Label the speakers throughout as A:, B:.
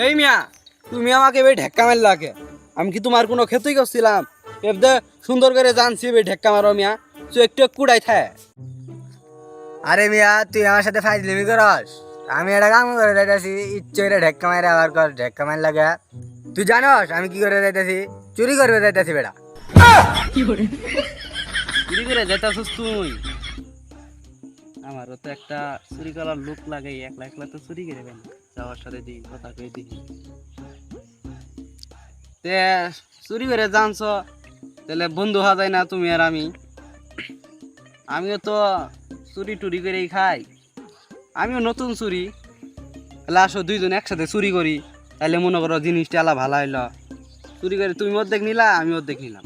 A: এই মিয়া, তুমি আমাকে এবার ঢেক্কা মারলা কে? আমি কি তোমার কোনো ক্ষতিই করছিলাম? এবার সুন্দর করে জানছি এবার ঢেক্কা মারো মিয়া, তুই একটু কুড়াই থায়।
B: আরে মিয়া, তুই আমার সাথে ফাইজলামি করস? আমি এটা কাম করে যাইতেছি, ইচ্ছে করে ঢেক্কা মারে আবার কর ঢেক্কা মার লাগে। তুই জানস আমি কি করে যাইতেছি? চুরি করবে যাইতেছি বেটা।
A: চুরি করে যেতেছিস তুই? আমারও তো একটা চুরি করার লোক লাগে, একলা একলা তো চুরি করে পাই না। যাওয়ার সাথে দিই কথা কই দিই তে চুরি করে জানছ, তাহলে বন্ধু হওয়া যায় না তুমি আর আমি? আমিও তো চুরি টুরি করেই খাই, আমিও নতুন চুরি। তাহলে আসো দুইজন একসাথে চুরি করি, তাহলে মনে করো জিনিসটা আলা ভালো হইলো। চুরি করে তুমি অর্ধেক নিলা, আমি অর্ধেক নিলাম।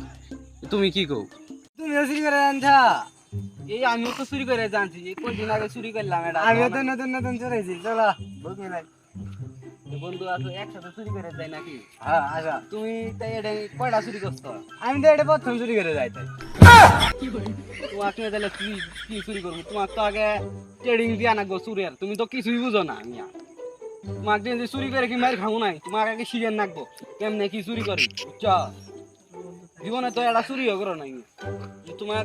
A: তুমি কি কও?
B: তুমিও চুরি করে জানছা?
A: এই আমিও তো চুরি করে জানছি, এই কদিন আগে চুরি করলাম এটা।
B: আমিও তো নতুন নতুন চুরেছি, চলো বুঝ মিলাই।
A: বন্ধু আসো একসাথে চুরি করে যাই নাকি?
B: হ্যাঁ আচ্ছা,
A: তুমি তাই এটা কয়টা চুরি করছো?
B: আমি তো এটা প্রথম চুরি করে যাইতাই।
A: তোমাকে তাহলে কি কি চুরি করবো? তোমার তো আগে ট্রেডিং দিয়া নাগো চুরির, তুমি তো কিছুই বুঝো না। মিয়া, তোমাকে দিয়ে যে চুরি করে কি মার খাবো নাই? তোমাকে আগে শিখেন নাগবো কেমনে কি চুরি করি, বুঝছো? জীবনে তো এটা চুরিও করো নাই, তোমার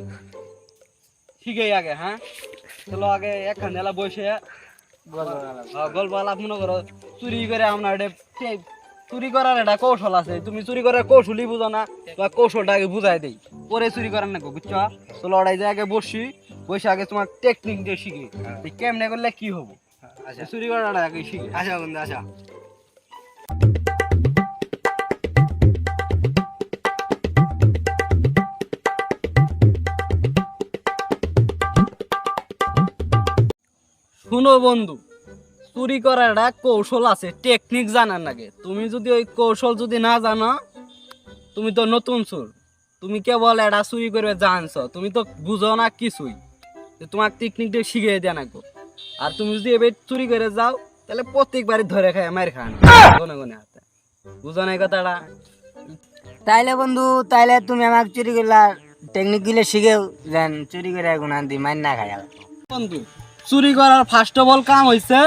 A: শিখেই আগে। হ্যাঁ চলো আগে একখান এলা বসে গল্প আলাপ মনে করো। চুরি করে আপনার চুরি করার একটা কৌশল আছে, তুমি চুরি করার কৌশলই বুঝো না, বা কৌশলটা আগে বুঝাই দেই, পরে চুরি করার না, বুঝছো? তো লড়াই যে আগে বসি, বসে আগে তোমার টেকনিক দিয়ে শিখি কেমনে করলে কি হবো। আচ্ছা চুরি করাটা আগে শিখি।
B: আচ্ছা বন্ধু আচ্ছা।
A: শুনো বন্ধু, চুরি করার একটা কৌশল আছে, টেকনিক জানার লাগে। তুমি যদি ওই কৌশল যদি না জানো, তুমি তো নতুন চোর, তুমি কেবল এটা চুরি করবে জানছ, তুমি তো বুঝো না কিছুই। তোমার টেকনিকটা শিখিয়ে দেয়া নাকো। আর তুমি যদি এবার চুরি করে যাও, তাহলে প্রত্যেকবারই ধরে খায় মার খান গনে গনে হাতে, বুঝো না এই কথাটা?
B: তাইলে বন্ধু, তাইলে তুমি আমাকে চুরি করলা টেকনিক গুলো শিখেও দেন, চুরি করে এখন আনতি মাইন না খাই।
A: বন্ধু, চুরি করার ফার্স্ট অফ অল কাম হয়েছে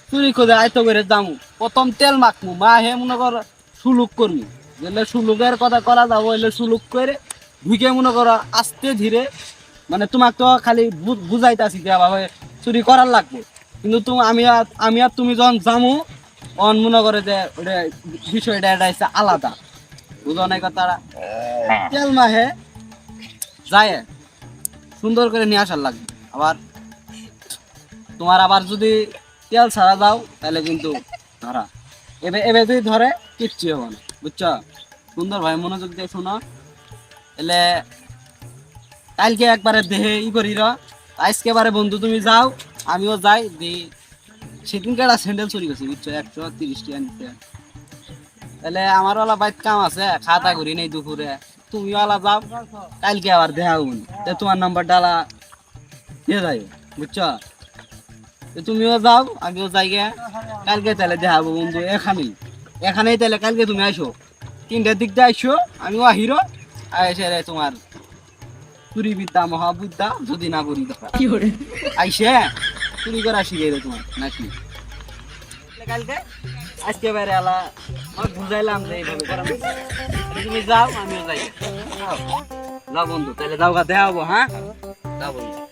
A: চুরি করে আয়ত্ত করে যামু। প্রথম তেল মাখমু, মা হে মনে কর সুলুক করবি, যেলে সুলুকের কথা করা যাবো, এলে সুলুক করে ঢুকে মনে করো আস্তে ধীরে। মানে তোমাকে তো খালি বুঝাইতাছি যে বাবা চুরি করার লাগবে, কিন্তু তুমি আমি আর তুমি যখন যামু অন মনে করে যে ওটা বিষয়টা এটা হচ্ছে আলাদা, বুঝো না কথাটা? তেল মাহে যায় সুন্দর করে নিয়ে আসার লাগবে। আবার তোমার আবার যদি তেল ছাড়া দাও, তাহলে কিন্তু ধরা এবে এবে যদি ধরে কিচ্ছু হবে না, বুঝছো? সুন্দর ভাই মনোযোগ দিয়ে শোনো। এলে কালকে একবারে দেহে ই করি আজকে বারে বন্ধু তুমি যাও, আমিও যাই দি। সেদিনকে একটা স্যান্ডেল চুরি করছি, বুঝছো? 130 টাকা নিতে। তাহলে আমার ওলা বাইক কাম আছে, খাতা করি নেই দুপুরে, তুমি ওলা যাও, কালকে আবার দেখা হবো না। তোমার নাম্বার ডালা দিয়ে যাই, বুঝছো? তুমিও যাও, আমিও যাই গে, কালকে তাহলে দেখাবো বন্ধু এখানেই তাহলে কালকে তুমি আসো 3টার দিক দিয়ে আসো, আমিও আহিরো এসে তোমার চুরি বিদ্যা মহাবিদ্যা যদি না করি আইসে চুরি করা শিখে দেয় তোমার নাকি? কালকে আজকে বাইরে আলা বুঝাইলাম যে এইভাবে করা, তুমি যাও আমিও যাই। যাও বন্ধু, তাহলে যাও গা দেখা হবো। হ্যাঁ যাও বন্ধু।